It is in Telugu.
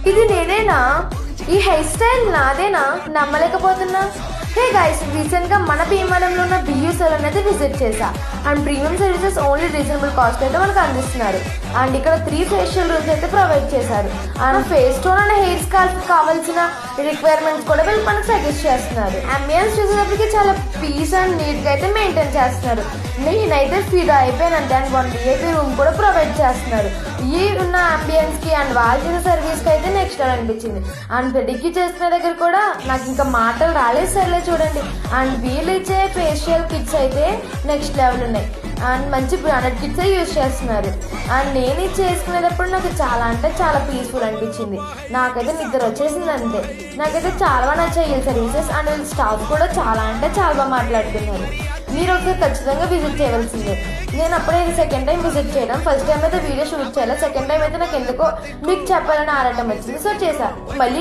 ఇది నేనేనా? ఈ హెయిర్ స్టైల్ నాదేనా? నమ్మలేకపోతున్నా. హే గైస్, రీసెంట్గా మన భీమవరంలో ఉన్న బియూ సెలూన్ అయితే విజిట్ చేశా. And premium services only reasonable cost అయితే మనకు అందిస్తున్నారు. అండ్ ఇక్కడ 3 ఫేషియల్ రూమ్స్ అయితే ప్రొవైడ్ చేశారు. And face tone and hair scalp కావాల్సిన రిక్వైర్మెంట్స్ కూడా వీళ్ళు మనకు సజెస్ట్ చేస్తున్నారు. అంబియన్స్ చూసేటప్పటికి చాలా పీస్ అండ్ నీట్గా అయితే మెయింటైన్ చేస్తున్నారు. నేనైతే ఫిదా అయిపోయానంటే. అండ్ 1 VIP రూమ్ కూడా ప్రొవైడ్ చేస్తున్నారు. ఈ ఉన్న అంబియన్స్కి అండ్ వాళ్ళు చేసే సర్వీస్కి అయితే నెక్స్ట్ లెవెల్ అనిపించింది. అండ్ పెడికి చేసుకునే దగ్గర కూడా నాకు ఇంకా మాటలు రాలేదు. సర్లే చూడండి. అండ్ వీళ్ళు ఇచ్చే ఫేషియల్ కిట్స్ అయితే నెక్స్ట్ లెవెల్ ఉన్నాయి. అండ్ మంచి బ్రాండెడ్ కిట్సే యూజ్ చేస్తున్నారు. అండ్ నేను ఇది చేసుకునేటప్పుడు నాకు చాలా అంటే చాలా పీస్ఫుల్ అనిపించింది. నాకైతే నిద్ర వచ్చేసింది అంతే. నాకైతే చాలా బాగా నచ్చాయి ఈ సర్వీసెస్. అండ్ వీళ్ళ స్టాఫ్ కూడా చాలా అంటే చాలా బాగా మాట్లాడుతున్నారు. మీరు ఒకసారి ఖచ్చితంగా విజిట్ చేయవలసిందే. నేను అప్పుడే ఇది సెకండ్ టైం విజిట్ చేయడం. ఫస్ట్ టైం అయితే వీడియో షూట్ చేయాలి. సెకండ్ టైం అయితే నాకు ఎందుకో మీకు చెప్పాలని ఆరాటం వచ్చింది. సో చేశా. మళ్ళీ